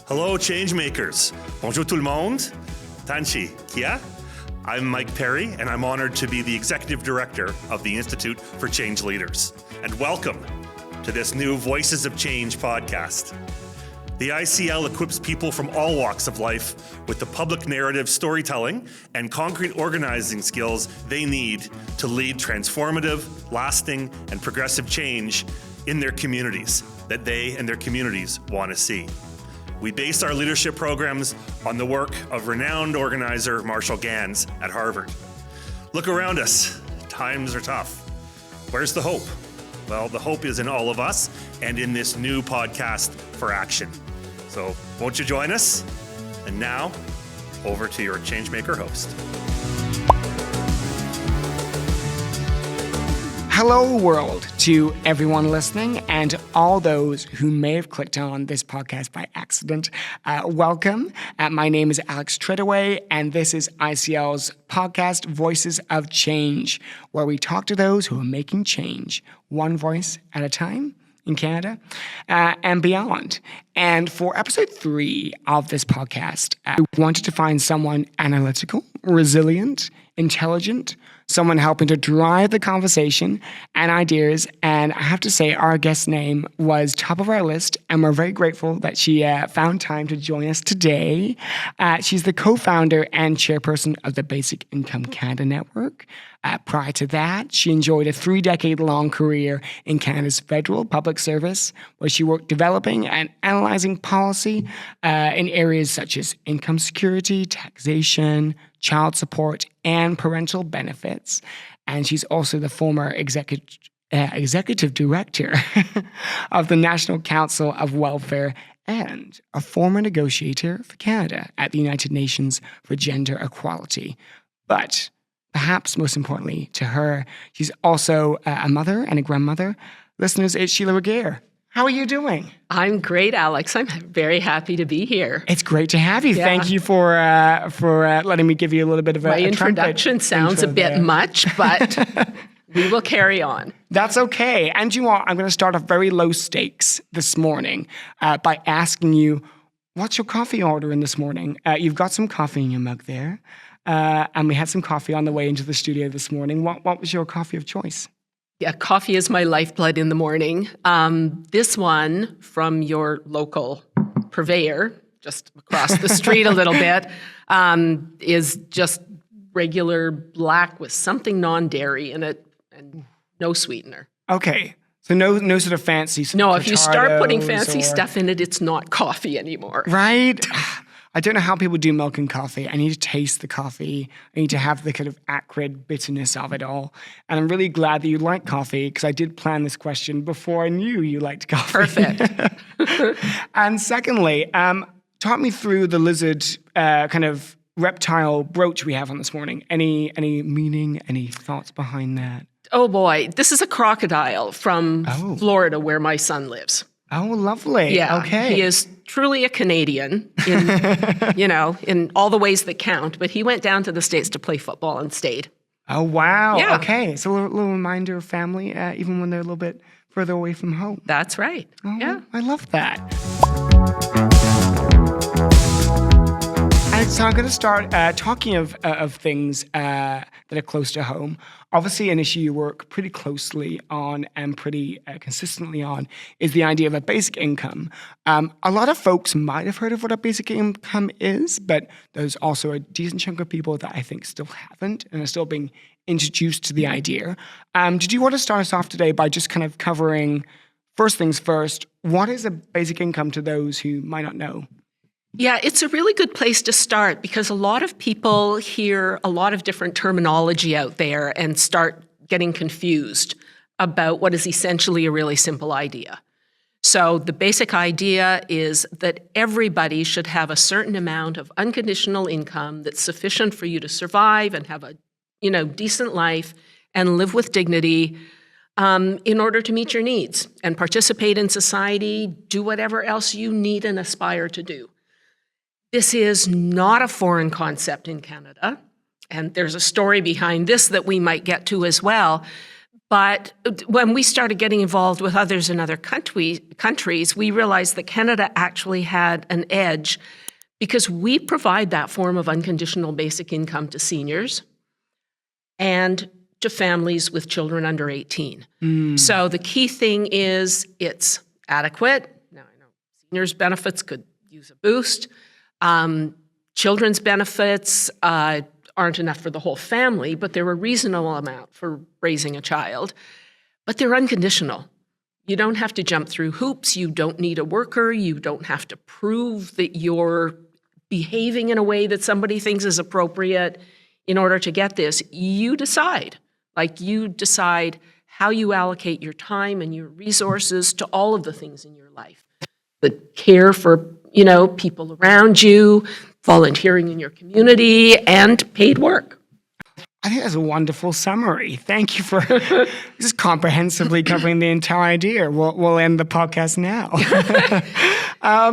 Hello, changemakers. Bonjour tout le monde. Tanchi, kia? I'm Mike Perry, and I'm honored to be the Executive Director of the Institute for Change Leaders. And welcome to this new Voices of Change podcast. The ICL equips people from all walks of life with the public narrative storytelling and concrete organizing skills they need to lead transformative, lasting, and progressive change in their communities that they and their communities want to see. We base our leadership programs on the work of renowned organizer Marshall Ganz at Harvard. Look around us. Times are tough. Where's the hope? Well, the hope is in all of us and in this new podcast for action. So won't you join us? And now, over to your Changemaker host. Hello, world, to everyone listening and all those who may have clicked on this podcast by accident. Welcome. My name is Alex Treadaway, and this is ICL's podcast, Voices of Change, where we talk to those who are making change, one voice at a time in Canada and beyond. And for episode 3 of this podcast, we wanted to find someone analytical, resilient, intelligent, someone helping to drive the conversation and ideas. And I have to say, our guest's name was top of our list, and we're very grateful that she found time to join us today. She's the co-founder and chairperson of the Basic Income Canada Network. Prior to that, she enjoyed a 3-decade-long career in Canada's federal public service, where she worked developing and analyzing policy in areas such as income security, taxation, child support, and parental benefits. And she's also the former executive director of the National Council of Welfare and a former negotiator for Canada at the United Nations for Gender Equality. But perhaps most importantly to her, she's also a mother and a grandmother. Listeners, it's Sheila Regehr. How are you doing? I'm great, Alex. I'm very happy to be here. It's great to have you. Yeah. Thank you for letting me give you a little bit of My introduction sounds a bit much, but we will carry on. That's okay. And you know what? I'm going to start off very low stakes this morning by asking you, what's your coffee order in this morning? You've got some coffee in your mug there. And we had some coffee on the way into the studio this morning. What was your coffee of choice? Yeah, coffee is my lifeblood in the morning. This one from your local purveyor, just across the street a little bit, is just regular black with something non-dairy in it and no sweetener. Okay. So no sort of fancy stuff. No, if you start putting fancy stuff in it, it's not coffee anymore. Right? I don't know how people do milk and coffee. I need to taste the coffee. I need to have the kind of acrid bitterness of it all. And I'm really glad that you like coffee, because I did plan this question before I knew you liked coffee. Perfect. And secondly, talk me through the lizard kind of reptile brooch we have on this morning. Any meaning, any thoughts behind that? Oh boy, this is a crocodile from Florida, where my son lives. Oh, lovely. Yeah, okay. He is truly a Canadian in, in all the ways that count. But he went down to the States to play football and stayed. Oh, wow. Yeah. Okay. So a little reminder of family, even when they're a little bit further away from home. That's right. Oh, yeah. I love that. And so I'm going to start talking of things that are close to home. Obviously, an issue you work pretty closely on and pretty consistently on is the idea of a basic income. A lot of folks might have heard of what a basic income is, but there's also a decent chunk of people that I think still haven't and are still being introduced to the idea. Did you want to start us off today by just kind of covering, first things first, what is a basic income to those who might not know? Yeah, it's a really good place to start, because a lot of people hear a lot of different terminology out there and start getting confused about what is essentially a really simple idea. So the basic idea is that everybody should have a certain amount of unconditional income that's sufficient for you to survive and have a decent life and live with dignity in order to meet your needs and participate in society, do whatever else you need and aspire to do. This is not a foreign concept in Canada, and there's a story behind this that we might get to as well. But when we started getting involved with others in other countries, we realized that Canada actually had an edge because we provide that form of unconditional basic income to seniors and to families with children under 18. So the key thing is it's adequate. Now, I know seniors' benefits could use a boost. Children's benefits aren't enough for the whole family, but they're a reasonable amount for raising a child. But they're unconditional. You don't have to jump through hoops. You don't need a worker. You don't have to prove that you're behaving in a way that somebody thinks is appropriate in order to get this. You decide. You decide how you allocate your time and your resources to all of the things in your life. The care for, people around you, volunteering in your community, and paid work. I think that's a wonderful summary. Thank you for just comprehensively covering the entire idea. We'll end the podcast now.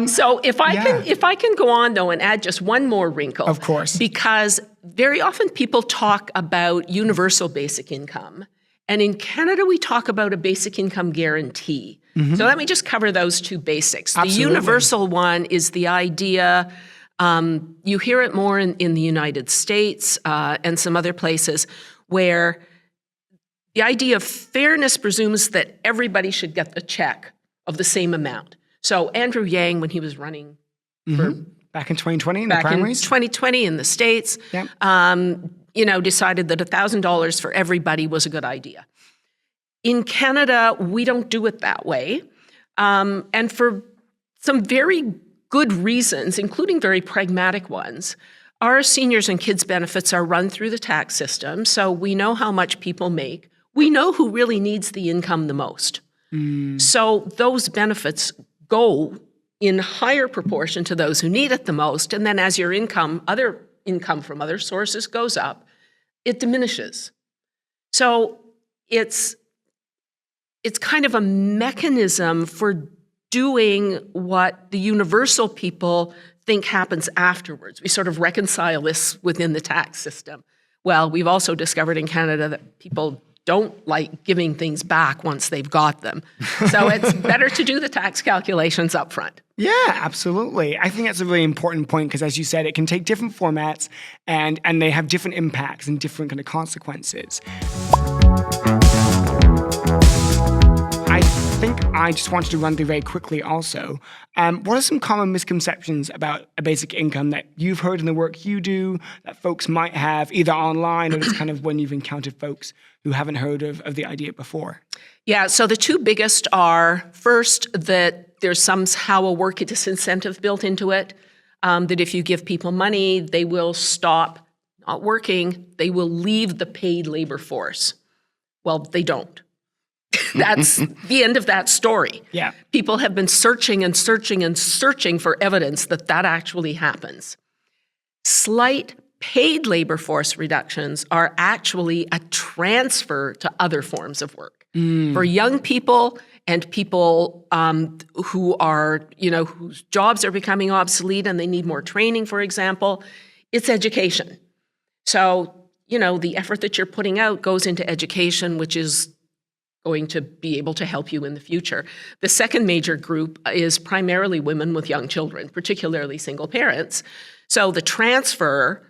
So if I can go on though and add just one more wrinkle. Of course. Because very often people talk about universal basic income. And in Canada, we talk about a basic income guarantee. So let me just cover those two basics. Absolutely. The universal one is the idea, you hear it more in the United States and some other places, where the idea of fairness presumes that everybody should get a check of the same amount. So Andrew Yang, when he was running for back in 2020 in the primaries? Back in 2020 in the States, Yep. Decided that $1,000 for everybody was a good idea. In Canada, we don't do it that way. And for some very good reasons, including very pragmatic ones, our seniors and kids benefits are run through the tax system, so we know how much people make. We know who really needs the income the most. So those benefits go in higher proportion to those who need it the most, and then as your other income from other sources goes up, it diminishes. So it's kind of a mechanism for doing what the universal people think happens afterwards. We sort of reconcile this within the tax system. Well, we've also discovered in Canada that people don't like giving things back once they've got them. So it's better to do the tax calculations up front. Yeah, absolutely. I think that's a really important point because, as you said, it can take different formats and they have different impacts and different kind of consequences. I think I just wanted to run through very quickly also. What are some common misconceptions about a basic income that you've heard in the work you do that folks might have either online or just kind of when you've encountered folks who haven't heard of the idea before? Yeah, so the two biggest are, first, that there's somehow a work disincentive built into it, that if you give people money, they will stop not working, they will leave the paid labor force. Well, they don't. That's the end of that story. Yeah. People have been searching and searching and searching for evidence that actually happens. Slight paid labor force reductions are actually a transfer to other forms of work. For young people and people who are, whose jobs are becoming obsolete and they need more training, for example, it's education. So, the effort that you're putting out goes into education, which is going to be able to help you in the future. The second major group is primarily women with young children, particularly single parents. So the transfer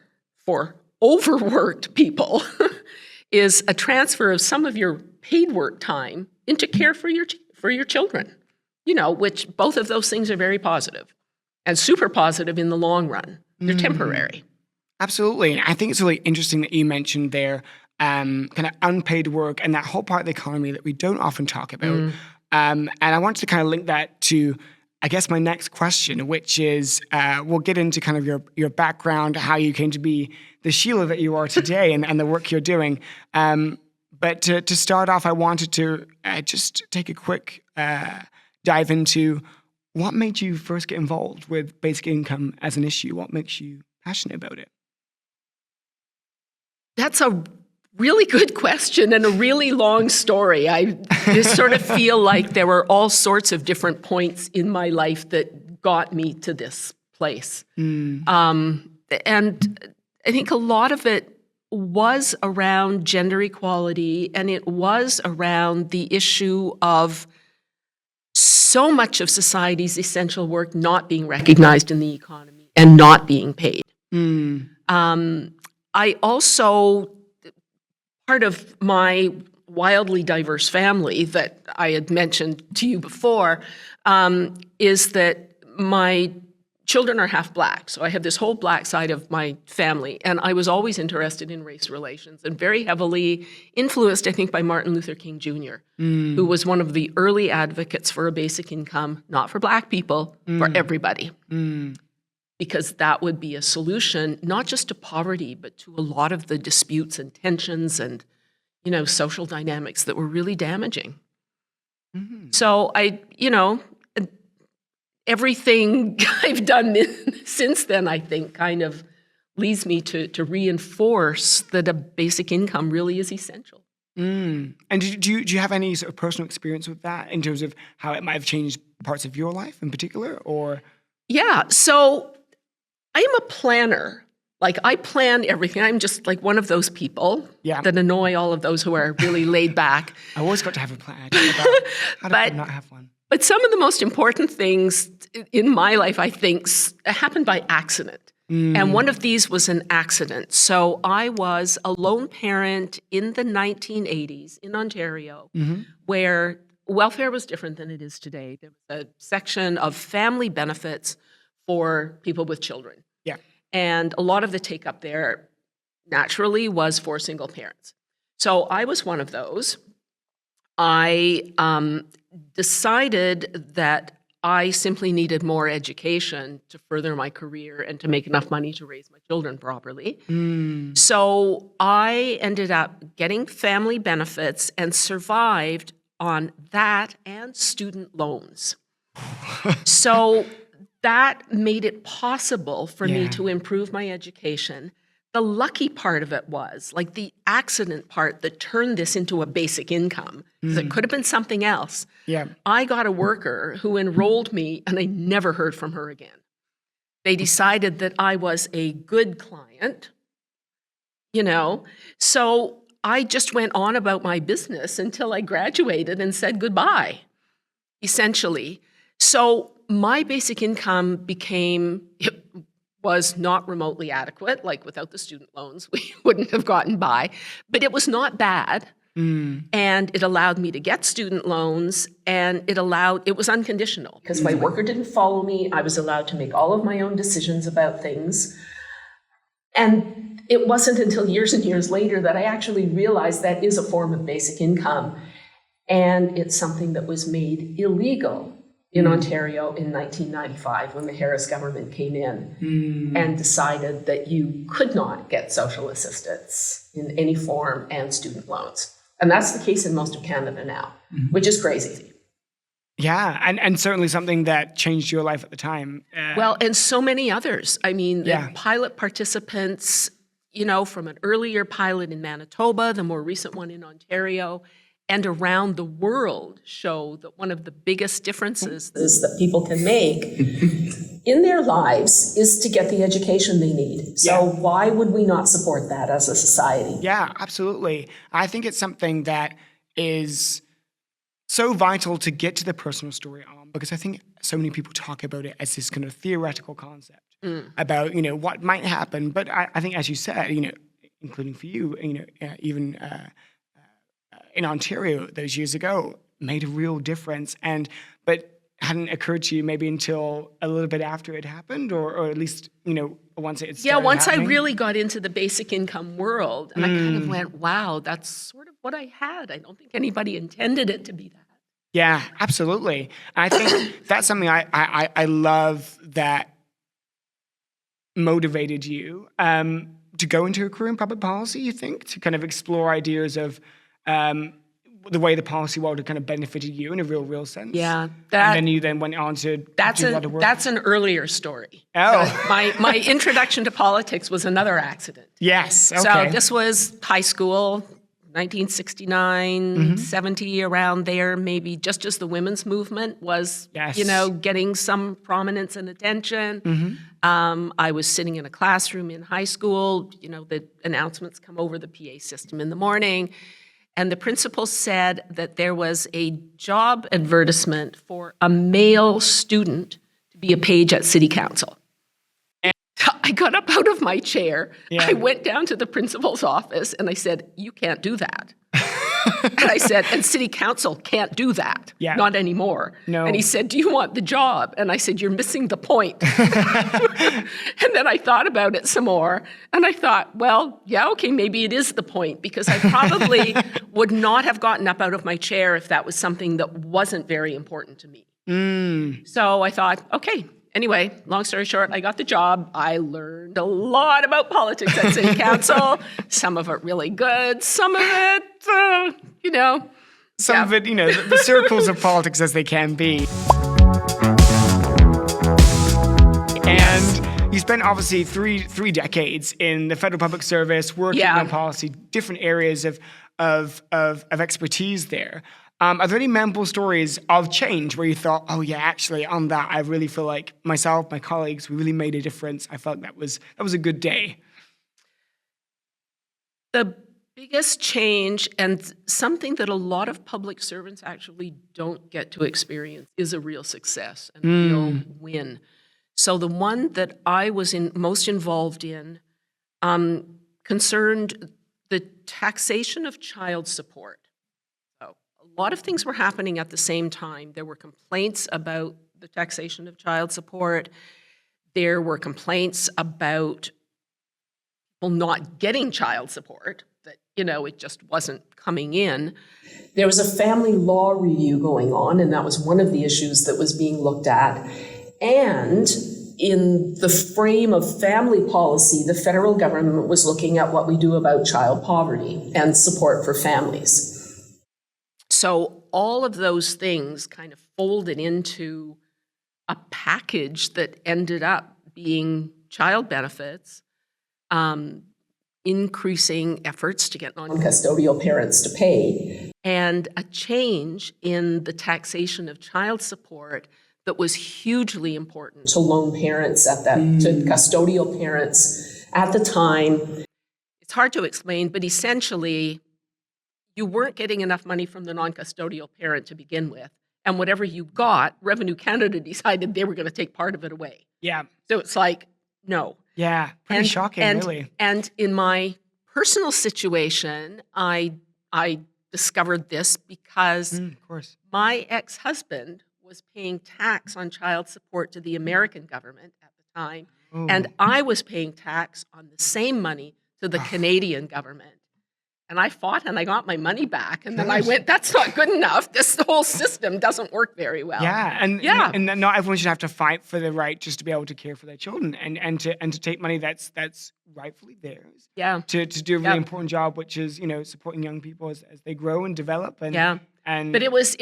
for overworked people is a transfer of some of your paid work time into care for your children, which both of those things are very positive and super positive in the long run. They're temporary. Absolutely. I think it's really interesting that you mentioned there kind of unpaid work and that whole part of the economy that we don't often talk about. And I wanted to kind of link that to, I guess, my next question, which is we'll get into kind of your background, how you came to be the Sheila that you are today and the work you're doing. But to start off, I wanted to just take a quick dive into what made you first get involved with basic income as an issue? What makes you passionate about it? That's a really good question and a really long story. I just sort of feel like there were all sorts of different points in my life that got me to this place. And I think a lot of it was around gender equality, and it was around the issue of so much of society's essential work not being recognized in the economy and not being paid. I also, part of my wildly diverse family that I had mentioned to you before, is that my children are half Black. So I have this whole Black side of my family, and I was always interested in race relations and very heavily influenced, I think, by Martin Luther King Jr., who was one of the early advocates for a basic income, not for Black people, for everybody. Because that would be a solution, not just to poverty, but to a lot of the disputes and tensions and, social dynamics that were really damaging. So everything I've done since then, I think, kind of leads me to reinforce that a basic income really is essential. And do you have any sort of personal experience with that in terms of how it might have changed parts of your life in particular, or? Yeah, so I am a planner. Like, I plan everything. I'm just like one of those people that annoy all of those who are really laid back. I always got to have a plan. How do I not have one? But some of the most important things in my life, I think, happened by accident. And one of these was an accident. So I was a lone parent in the 1980s in Ontario, where welfare was different than it is today. There was a section of family benefits for people with children. Yeah. And a lot of the take-up there, naturally, was for single parents. So I was one of those. I decided that I simply needed more education to further my career and to make enough money to raise my children properly. So I ended up getting family benefits and survived on that and student loans. So that made it possible for me to improve my education. The lucky part of it was, like the accident part that turned this into a basic income, because it could have been something else. Yeah. I got a worker who enrolled me, and I never heard from her again. They decided that I was a good client, so I just went on about my business until I graduated and said goodbye, essentially. So my basic income was not remotely adequate. Like, without the student loans, we wouldn't have gotten by. But it was not bad. And it allowed me to get student loans, and it was unconditional. Because my worker didn't follow me, I was allowed to make all of my own decisions about things. And it wasn't until years and years later that I actually realized that is a form of basic income. And it's something that was made illegal in Ontario in 1995 when the Harris government came in and decided that you could not get social assistance in any form and student loans. And that's the case in most of Canada now, which is crazy. Yeah, and certainly something that changed your life at the time. Well, and so many others. I mean, the pilot participants, from an earlier pilot in Manitoba, the more recent one in Ontario, and around the world show that one of the biggest differences is that people can make in their lives is to get the education they need. So why would we not support that as a society? Yeah, absolutely. I think it's something that is so vital to get to the personal story on, because I think so many people talk about it as this kind of theoretical concept about, what might happen. But I think, as you said, including for you, even in Ontario those years ago, made a real difference. But hadn't occurred to you maybe until a little bit after it happened, or at least, once it started once happening? I really got into the basic income world, and I kind of went, wow, that's sort of what I had. I don't think anybody intended it to be that. Yeah, absolutely. I think that's something I love that motivated you to go into a career in public policy, you think, to kind of explore ideas of the way the policy world had kind of benefited you in a real sense. Yeah. And then you went on to do a lot of work. That's an earlier story. Oh. My introduction to politics was another accident. Yes, okay. So this was high school, 1969, 70, around there, maybe just as the women's movement was, Yes. Getting some prominence and attention. I was sitting in a classroom in high school, the announcements come over the PA system in the morning, and the principal said that there was a job advertisement for a male student to be a page at City Council. I got up out of my chair. Yeah. I went down to the principal's office and I said, "You can't do that." And I said, "And City Council can't do that. Yeah. Not anymore." No. And he said, "Do you want the job?" And I said, "You're missing the point." And then I thought about it some more. And I thought, well, yeah, okay, maybe it is the point, because I probably would not have gotten up out of my chair if that was something that wasn't very important to me. So I thought, okay. Anyway, long story short, I got the job. I learned a lot about politics at City Council. Some of it really good. Some of it, Some of it, the circles of politics as they can be. And you spent obviously three decades in the federal public service, working on policy, different areas of expertise there. Are there any memorable stories of change where you thought, oh yeah, actually on that, I really feel like myself, my colleagues, we really made a difference. I felt that was a good day. The biggest change, and something that a lot of public servants actually don't get to experience, is a real success and a real win. So the one that I was most involved in concerned the taxation of child support. A lot of things were happening at the same time. There were complaints about the taxation of child support. There were complaints about people not getting child support, that, it just wasn't coming in. There was a family law review going on, and that was one of the issues that was being looked at. And in the frame of family policy, the federal government was looking at what we do about child poverty and support for families. So all of those things kind of folded into a package that ended up being child benefits, increasing efforts to get non-custodial parents to pay, and a change in the taxation of child support that was hugely important to lone parents to custodial parents at the time. It's hard to explain, but essentially, you weren't getting enough money from the non-custodial parent to begin with. And whatever you got, Revenue Canada decided they were going to take part of it away. Yeah. So it's like, no. Yeah, pretty shocking, really. And in my personal situation, I discovered this because of course. My ex-husband was paying tax on child support to the American government at the time. Ooh. And I was paying tax on the same money to the Canadian government. And I fought and I got my money back. And then I went, that's not good enough. This whole system doesn't work very well. Yeah. And not everyone should have to fight for the right just to be able to care for their children and to take money that's rightfully theirs. Yeah. To do a really important job, which is, supporting young people as they grow and develop. And but it was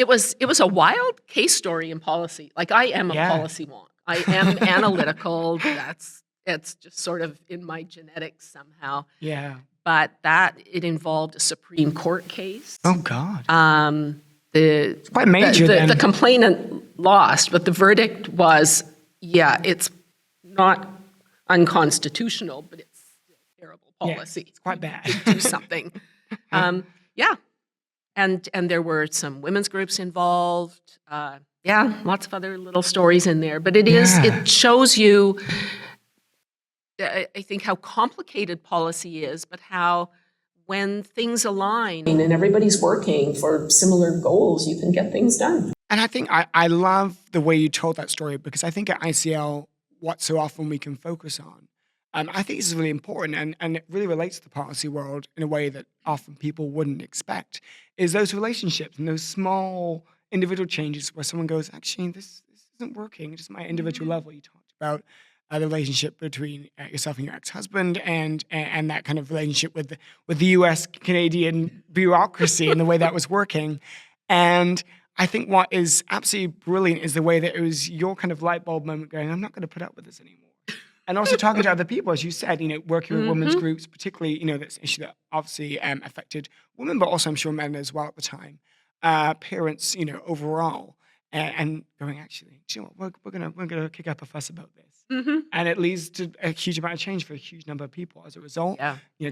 a wild case story in policy. Like, I am a policy wonk. I am analytical. It's just sort of in my genetics somehow. Yeah. But it involved a Supreme Court case. Oh, God. It's quite major, then. The complainant lost, but the verdict was, it's not unconstitutional, but it's still terrible policy. Yeah, it's quite bad. To do something. And there were some women's groups involved. Lots of other little stories in there. But it shows you, I think, how complicated policy is, but how when things align and everybody's working for similar goals, you can get things done. And I think I love the way you told that story, because I think at ICL, what so often we can focus on, I think this is really important, and it really relates to the policy world in a way that often people wouldn't expect, is those relationships and those small individual changes where someone goes, actually, this isn't working, just my individual level. You talked about the relationship between yourself and your ex-husband, and that kind of relationship with the U.S.-Canadian bureaucracy and the way that was working. And I think what is absolutely brilliant is the way that it was your kind of light bulb moment going, I'm not going to put up with this anymore. And also talking to other people, as you said, working with women's groups, particularly, that's an issue that obviously affected women, but also I'm sure men as well at the time. Parents, overall, and going, actually, we're gonna kick up a fuss about this. And it leads to a huge amount of change for a huge number of people as a result.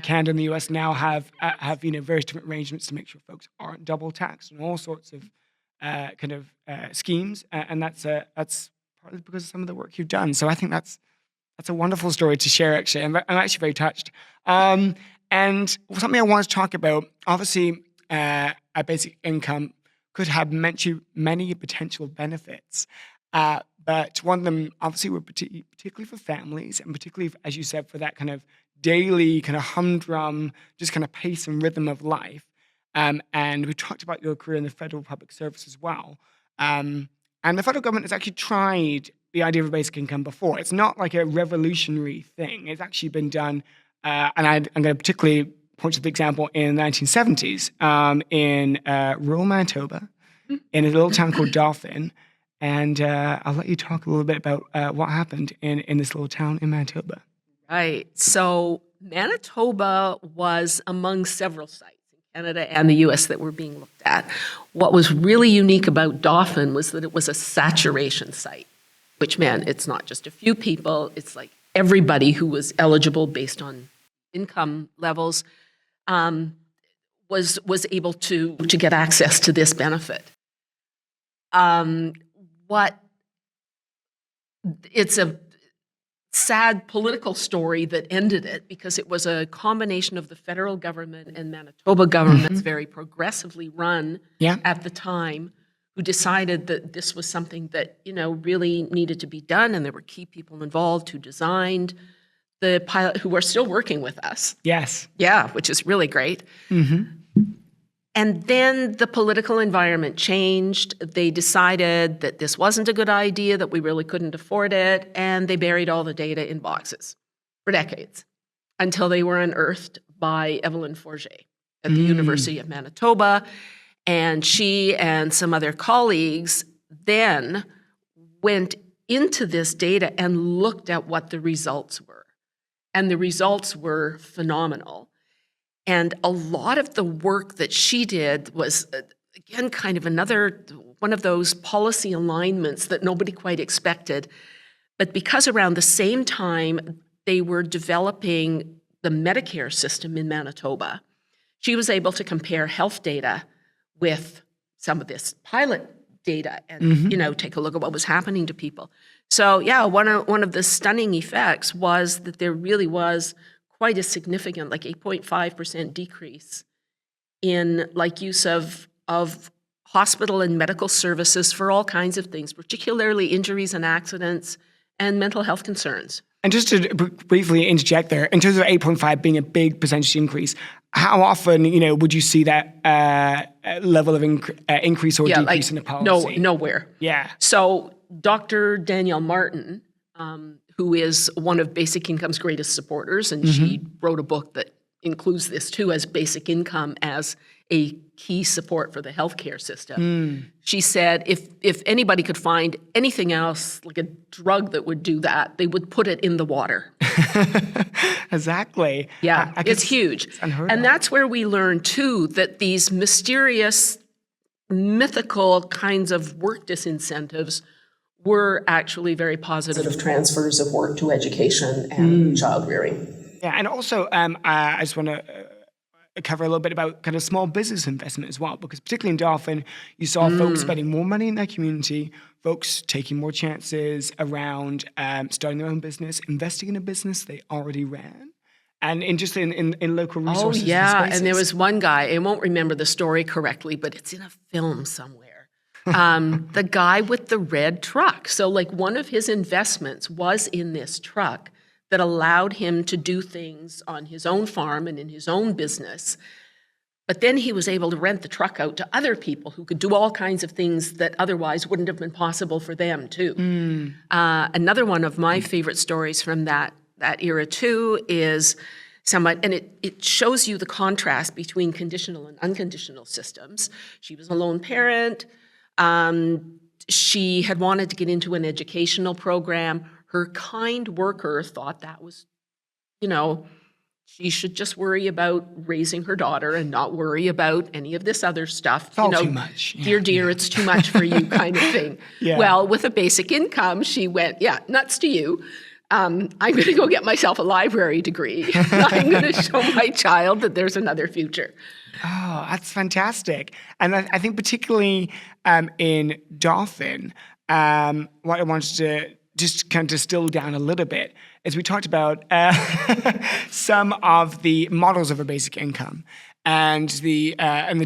Canada and the US now have various different arrangements to make sure folks aren't double taxed and all sorts of schemes, and that's partly because of some of the work you've done. So I think that's a wonderful story to share. Actually, I'm actually very touched. And something I want to talk about, obviously, a basic income could have many potential benefits. But one of them, obviously, were particularly for families, and particularly, as you said, for that kind of daily kind of humdrum, just kind of pace and rhythm of life. And we talked about your career in the federal public service as well. And the federal government has actually tried the idea of a basic income before. It's not like a revolutionary thing. It's actually been done, and I'm going to particularly point to the example in the 1970s in rural Manitoba, in a little town called Dauphin. And I'll let you talk a little bit about what happened in this little town in Manitoba. Right. So Manitoba was among several sites in Canada and the US that were being looked at. What was really unique about Dauphin was that it was a saturation site, which meant it's not just a few people, it's like everybody who was eligible based on income levels was able to get access to this benefit. It's a sad political story that ended it because it was a combination of the federal government and Manitoba governments, very progressively run at the time, who decided that this was something that, really needed to be done, and there were key people involved who designed the pilot, who are still working with us. Yes. Yeah, which is really great. And then the political environment changed. They decided that this wasn't a good idea, that we really couldn't afford it, and they buried all the data in boxes for decades until they were unearthed by Evelyn Forget at the University of Manitoba. And she and some other colleagues then went into this data and looked at what the results were. And the results were phenomenal. And a lot of the work that she did was, again, kind of another one of those policy alignments that nobody quite expected. But because around the same time they were developing the Medicare system in Manitoba, she was able to compare health data with some of this pilot data and, take a look at what was happening to people. So, one of the stunning effects was that there really was quite a significant, like 8.5% decrease in use of hospital and medical services for all kinds of things, particularly injuries and accidents and mental health concerns. And just to briefly interject there, in terms of 8.5 being a big percentage increase, how often, would you see that level of increase or decrease in the policy? Nowhere. Yeah. So Dr. Danielle Martin, who is one of Basic Income's greatest supporters, and she wrote a book that includes this too, as basic income as a key support for the healthcare system. She said if anybody could find anything else, like a drug that would do that, they would put it in the water. Exactly. Yeah, it's huge. It's unheard and of. that's where we learn too that these mysterious, mythical kinds of work disincentives were actually very positive transfers of work to education and child rearing. Yeah, and also I just want to cover a little bit about kind of small business investment as well, because particularly in Dauphin, you saw folks spending more money in their community, folks taking more chances around starting their own business, investing in a business they already ran, and in local resources. Oh, yeah, and and there was one guy, I won't remember the story correctly, but it's in a film somewhere. The guy with the red truck. So one of his investments was in this truck that allowed him to do things on his own farm and in his own business. But then he was able to rent the truck out to other people who could do all kinds of things that otherwise wouldn't have been possible for them too. Another one of my favorite stories from that era too is somewhat, and it shows you the contrast between conditional and unconditional systems. She was a lone parent. She had wanted to get into an educational program. her kind worker thought that was, she should just worry about raising her daughter and not worry about any of this other stuff. It's all too much. Dear, it's too much for you kind of thing. Yeah. Well, with a basic income, she went, nuts to you. I'm going to go get myself a library degree. I'm going to show my child that there's another future. Oh, that's fantastic. And I think particularly in Dauphin, what I wanted to just kind of distill down a little bit is we talked about some of the models of a basic income and the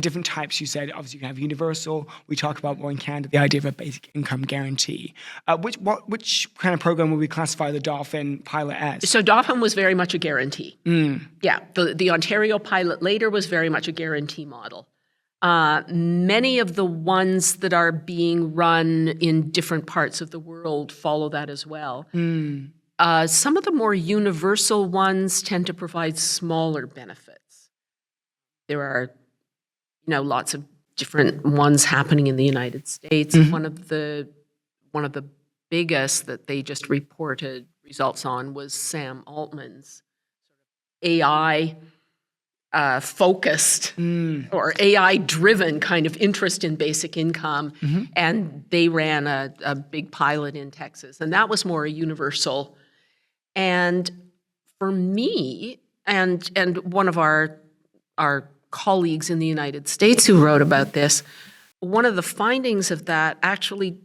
different types. You said obviously you can have universal. We talk about more in Canada the idea of a basic income guarantee. Which kind of program would we classify the Dauphin pilot as? So Dauphin was very much a guarantee. Yeah, the Ontario pilot later was very much a guarantee model. Many of the ones that are being run in different parts of the world follow that as well. Some of the more universal ones tend to provide smaller benefits. There are, lots of different ones happening in the United States. One of the biggest that they just reported results on was Sam Altman's AI focused or AI driven kind of interest in basic income. And they ran a big pilot in Texas, and that was more a universal. And for me, and one of our colleagues in the United States who wrote about this, one of the findings of that actually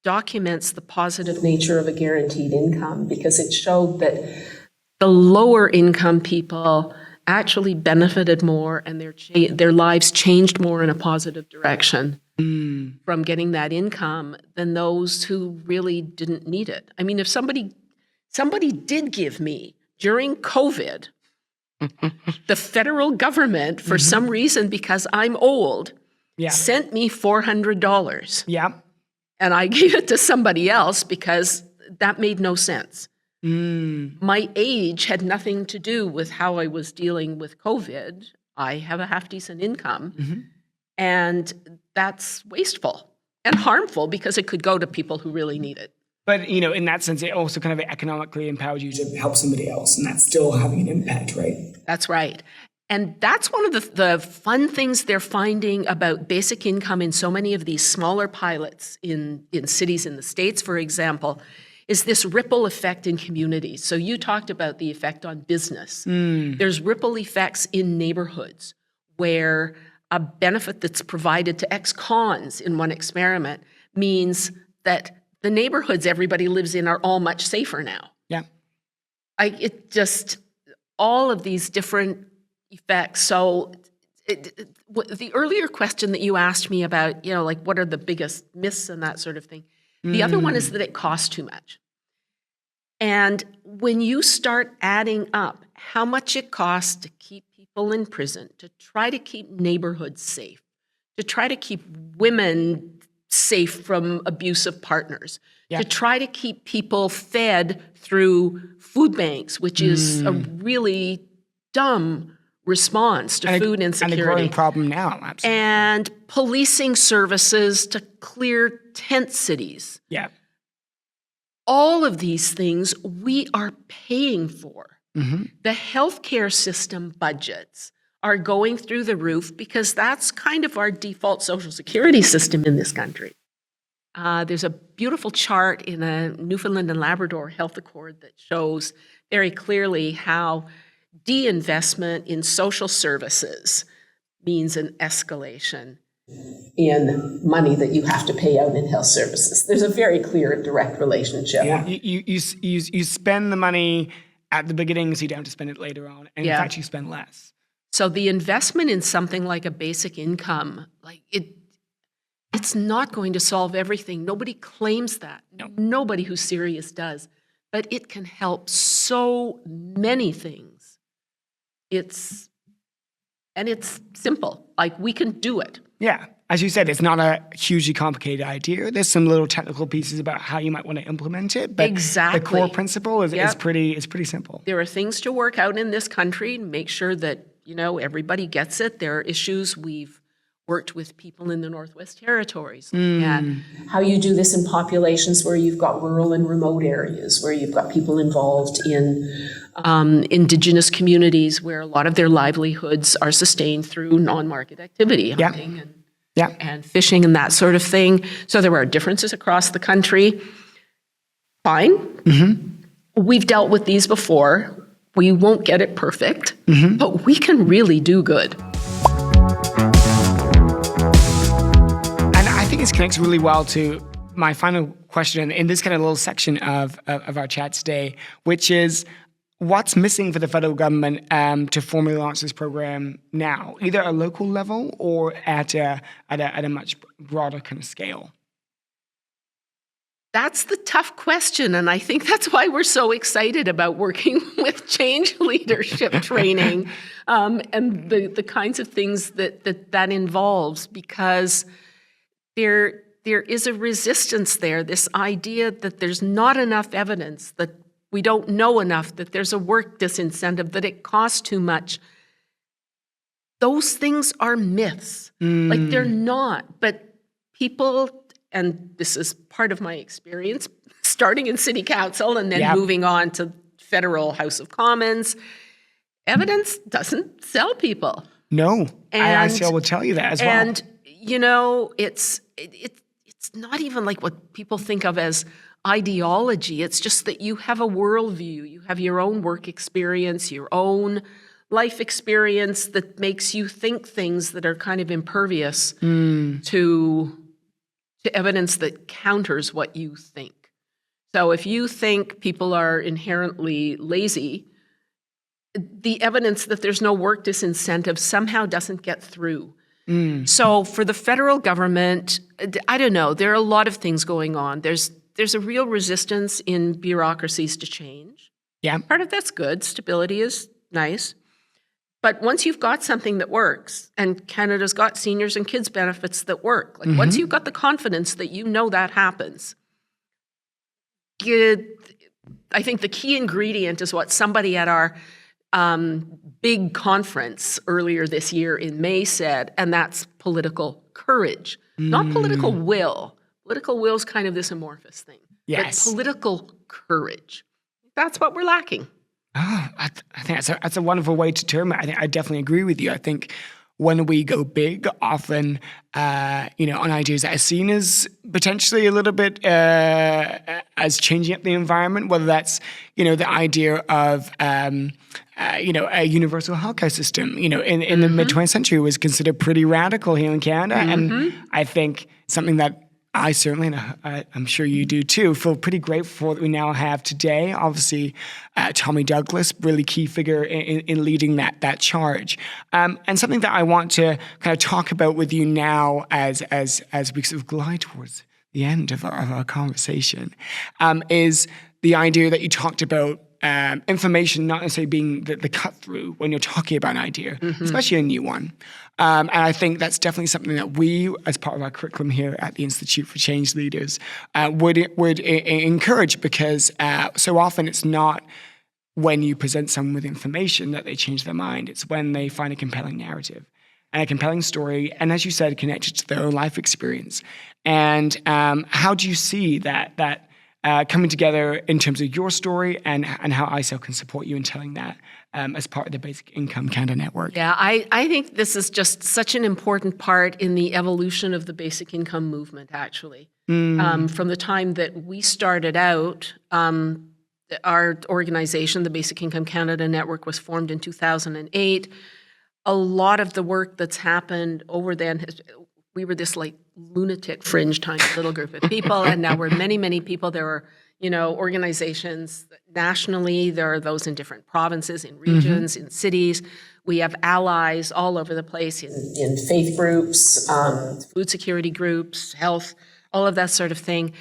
documents the positive nature of a guaranteed income, because it showed that the lower income people actually benefited more and their lives changed more in a positive direction from getting that income than those who really didn't need it. I mean, if somebody did give me during COVID, the federal government, for some reason, because I'm old, sent me $400. Yeah. And I gave it to somebody else because that made no sense. My age had nothing to do with how I was dealing with COVID. I have a half-decent income, and that's wasteful and harmful because it could go to people who really need it. But, in that sense, it also kind of economically empowered you to help somebody else, and that's still having an impact, right? That's right. And that's one of the fun things they're finding about basic income in so many of these smaller pilots in cities in the States, for example, is this ripple effect in communities. So you talked about the effect on business. There's ripple effects in neighborhoods where a benefit that's provided to ex-cons in one experiment means that the neighborhoods everybody lives in are all much safer now. Yeah. All of these different effects. So the earlier question that you asked me about, what are the biggest myths and that sort of thing, the other one is that it costs too much. And when you start adding up how much it costs to keep people in prison, to try to keep neighborhoods safe, to try to keep women safe from abusive partners, to try to keep people fed through food banks, which is a really dumb response to food insecurity. And a growing problem now, absolutely. And policing services to clear tent cities. Yeah. All of these things we are paying for. The healthcare system budgets are going through the roof because that's kind of our default social security system in this country. There's a beautiful chart in a Newfoundland and Labrador Health Accord that shows very clearly how de-investment in social services means an escalation in money that you have to pay out in health services. There's a very clear and direct relationship. Yeah. You spend the money at the beginning so you don't have to spend it later on. And in fact, you spend less. So the investment in something like a basic income, it's not going to solve everything. Nobody claims that. No. Nobody who's serious does. But it can help so many things. It's simple. We can do it. Yeah. As you said, it's not a hugely complicated idea. There's some little technical pieces about how you might want to implement it. But exactly. The core principle is pretty simple. There are things to work out in this country, make sure that, everybody gets it. There are issues we've worked with people in the Northwest Territories, and how you do this in populations where you've got rural and remote areas, where you've got people involved in Indigenous communities where a lot of their livelihoods are sustained through non-market activity, hunting and fishing and that sort of thing. So there are differences across the country. Fine. We've dealt with these before. We won't get it perfect, but we can really do good. I think this connects really well to my final question in this kind of little section of our chat today, which is what's missing for the federal government to formally launch this program now, either at a local level or at a much broader kind of scale? That's the tough question, and I think that's why we're so excited about working with change leadership training and the kinds of things that involves, because there is a resistance there, this idea that there's not enough evidence, that we don't know enough, that there's a work disincentive, that it costs too much. Those things are myths. Like, they're not. But people, and this is part of my experience, starting in city council and then moving on to federal House of Commons, evidence doesn't sell people. No, ICL will tell you that as well. And, you know, it's not even like what people think of as ideology. It's just that you have a worldview. You have your own work experience, your own life experience that makes you think things that are kind of impervious to evidence that counters what you think. So if you think people are inherently lazy, the evidence that there's no work disincentive somehow doesn't get through. So for the federal government, I don't know, there are a lot of things going on. There's a real resistance in bureaucracies to change. Yeah. Part of that's good. Stability is nice. But once you've got something that works, and Canada's got seniors and kids benefits that work, like once you've got the confidence that you know that happens, I think the key ingredient is what somebody at our big conference earlier this year in May said, and that's political courage, not political will. Political will is kind of this amorphous thing. Yes. But political courage. That's what we're lacking. Oh, I think that's a wonderful way to term it. I definitely agree with you. I think when we go big, often, on ideas that are seen as potentially a little bit as changing up the environment, whether that's, the idea of, a universal healthcare system, in the mid-20th century was considered pretty radical here in Canada. And I think something that I certainly, and I'm sure you do too, feel pretty grateful that we now have today. Obviously, Tommy Douglas, really key figure in leading that charge. And something that I want to kind of talk about with you now as we sort of glide towards the end of our conversation is the idea that you talked about information not necessarily being the cut-through when you're talking about an idea, especially a new one. And I think that's definitely something that we, as part of our curriculum here at the Institute for Change Leaders, would encourage, because so often it's not when you present someone with information that they change their mind. It's when they find a compelling narrative and a compelling story, and as you said, connected to their own life experience. And how do you see that coming together in terms of your story and how ICL can support you in telling that as part of the Basic Income Canada Network? Yeah, I think this is just such an important part in the evolution of the basic income movement, actually. From the time that we started out, our organization, the Basic Income Canada Network, was formed in 2008. A lot of the work that's happened over then we were this like lunatic fringe tiny little group of people, and now we're many, many people. There are, organizations nationally. There are those in different provinces, in regions, in cities. We have allies all over the place in faith groups, food security groups, health, all of that sort of thing.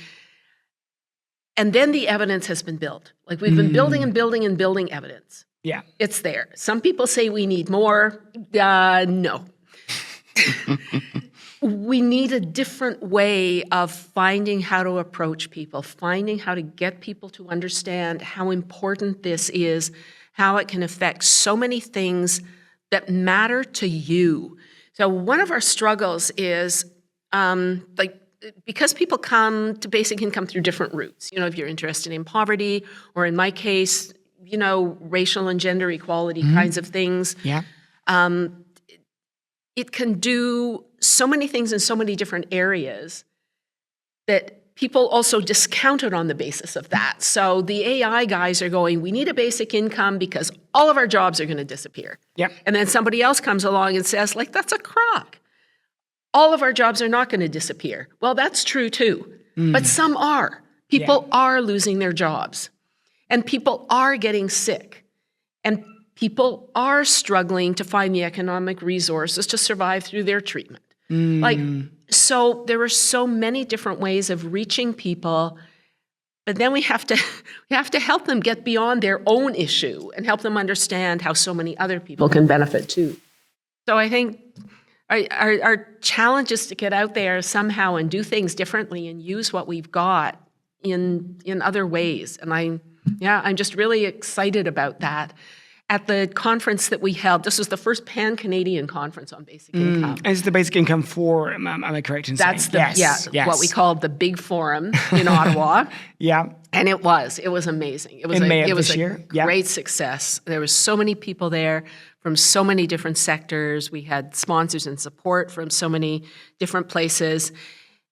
And then the evidence has been built. Like we've been building and building and building evidence. Yeah. It's there. Some people say we need more. No. We need a different way of finding how to approach people, finding how to get people to understand how important this is, how it can affect so many things that matter to you. So one of our struggles is because people come to basic income through different routes. If you're interested in poverty, or in my case, racial and gender equality kinds of things. Yeah. It can do so many things in so many different areas that people also discount it on the basis of that. So the AI guys are going, we need a basic income because all of our jobs are going to disappear. Yep. And then somebody else comes along and says, that's a crock. All of our jobs are not going to disappear. Well, that's true too. But some are. People are losing their jobs. And people are getting sick. And people are struggling to find the economic resources to survive through their treatment. So there are so many different ways of reaching people, but then we have to help them get beyond their own issue and help them understand how so many other people can benefit too. So I think our challenge is to get out there somehow and do things differently and use what we've got in other ways. And I'm just really excited about that. At the conference that we held, this was the first pan-Canadian conference on basic income. It's the Basic Income Forum, am I correct in saying? That's what we called the big forum in Ottawa. Yeah. And it was amazing. It was in May of it was this a year. great success. There was so many people there from so many different sectors. We had sponsors and support from so many different places.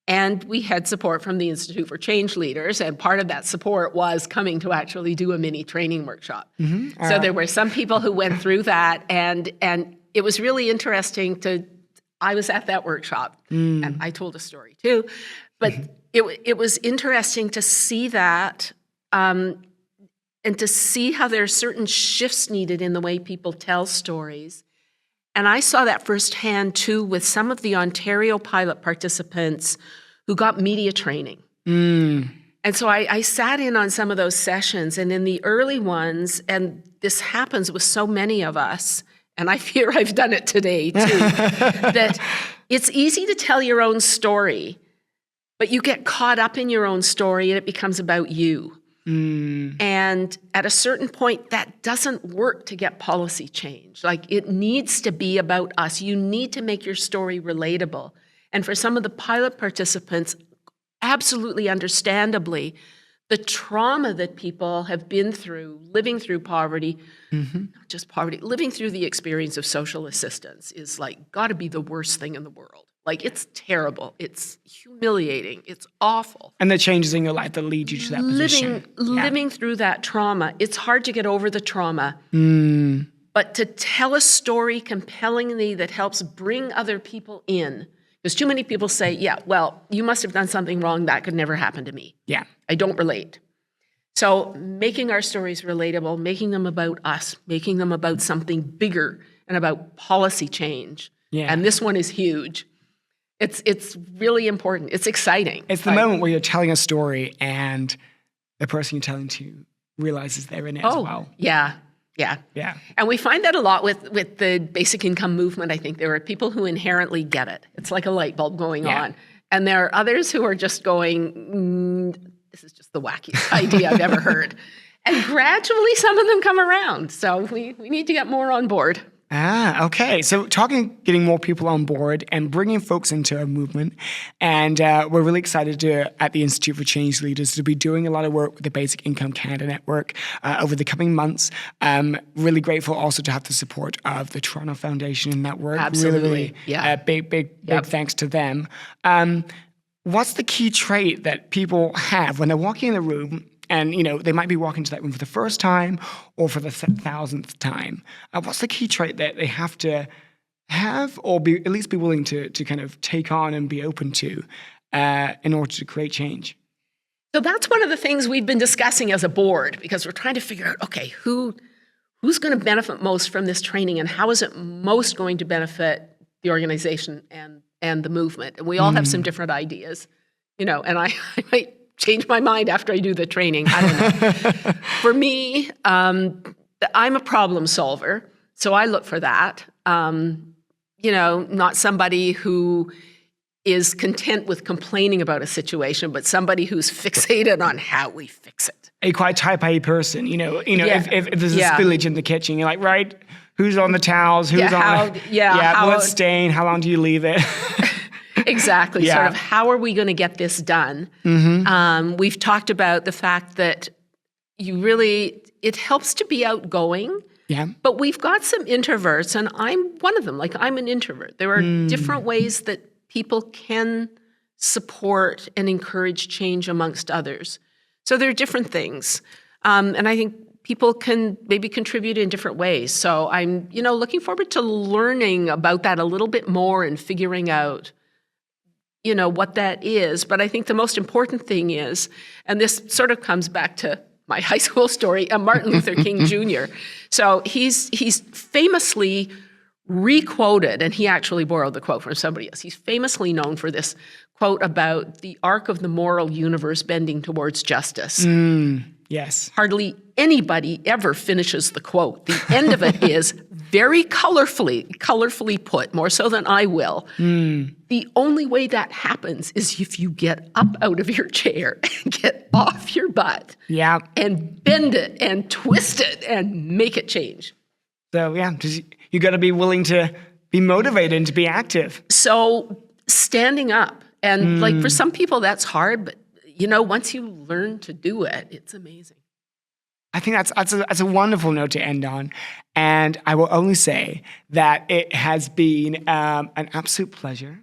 And we had support from the Institute for Change Leaders, and part of that support was coming to actually do a mini training workshop. So there were some people who went through that, and it was really interesting I was at that workshop, and I told a story too, but it was interesting to see that, and to see how there are certain shifts needed in the way people tell stories. And I saw that firsthand, too, with some of the Ontario pilot participants who got media training. And so I sat in on some of those sessions, and in the early ones, and this happens with so many of us, and I fear I've done it today, too, that it's easy to tell your own story, but you get caught up in your own story, and it becomes about you. And at a certain point, that doesn't work to get policy change. It needs to be about us. You need to make your story relatable. And for some of the pilot participants, absolutely understandably, the trauma that people have been through, living through poverty, not just poverty, living through the experience of social assistance is got to be the worst thing in the world. It's terrible. It's humiliating. It's awful. And the changes in your life that lead you to that position. Living through that trauma, it's hard to get over the trauma. But to tell a story compellingly that helps bring other people in, because too many people say, you must have done something wrong. That could never happen to me. Yeah. I don't relate. So making our stories relatable, making them about us, making them about something bigger and about policy change. Yeah. And this one is huge. It's really important. It's exciting. It's the moment where you're telling a story and the person you're telling to realizes they're in it as well. Yeah. And we find that a lot with the basic income movement. I think there are people who inherently get it. It's like a light bulb going on. And there are others who are just going, this is just the wackiest idea I've ever heard. And gradually some of them come around. So we need to get more on board. Okay. So getting more people on board and bringing folks into a movement. And we're really excited at the Institute for Change Leaders to be doing a lot of work with the Basic Income Canada Network over the coming months. Really grateful also to have the support of the Toronto Foundation in that work. Absolutely. Big thanks to them. What's the key trait that people have when they're walking in the room? And, they might be walking to that room for the first time or for the 1,000th time. What's the key trait that they have to have or at least be willing to kind of take on and be open to in order to create change? So that's one of the things we've been discussing as a board, because we're trying to figure out, okay, who's going to benefit most from this training and how is it most going to benefit the organization and the movement? And we all have some different ideas, and I might change my mind after I do the training. I don't know. For me, I'm a problem solver, so I look for that. Not somebody who is content with complaining about a situation, but somebody who's fixated on how we fix it. A quite type A person, if there's a spillage in the kitchen, you're like, right, who's on the towels, who's what's staying, how long do you leave it? Exactly. Sort of how are we going to get this done? We've talked about the fact that it helps to be outgoing. Yeah. But we've got some introverts, and I'm one of them. Like, I'm an introvert. There are different ways that people can support and encourage change amongst others. So there are different things. And I think people can maybe contribute in different ways. So I'm, looking forward to learning about that a little bit more and figuring out, what that is. But I think the most important thing is, and this sort of comes back to my high school story, Martin Luther King Jr. So he's famously re-quoted, and he actually borrowed the quote from somebody else. He's famously known for this quote about the arc of the moral universe bending towards justice. Yes. Hardly anybody ever finishes the quote. The end of it is very colorfully put, more so than I will. The only way that happens is if you get up out of your chair and get off your butt and bend it and twist it and make it change. So, you got to be willing to be motivated and to be active. So standing up, and like for some people that's hard, but once you learn to do it, it's amazing. I think that's a wonderful note to end on. And I will only say that it has been an absolute pleasure.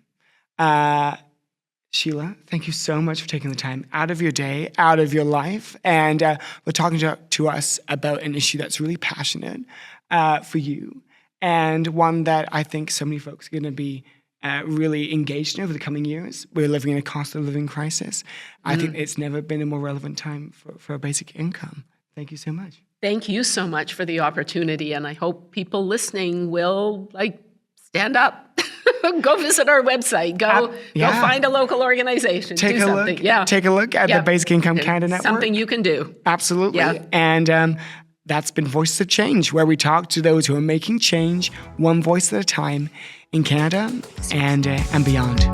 Sheila, thank you so much for taking the time out of your day, out of your life, and for talking to us about an issue that's really passionate for you, and one that I think so many folks are going to be really engaged in over the coming years. We're living in a cost of living crisis. I think it's never been a more relevant time for a basic income. Thank you so much. Thank you so much for the opportunity, and I hope people listening will stand up. Go visit our website. Go find a local organization. Take a look at the Basic Income Canada Network. Something you can do. Absolutely. Yeah. And that's been Voices of Change, where we talk to those who are making change one voice at a time in Canada and beyond.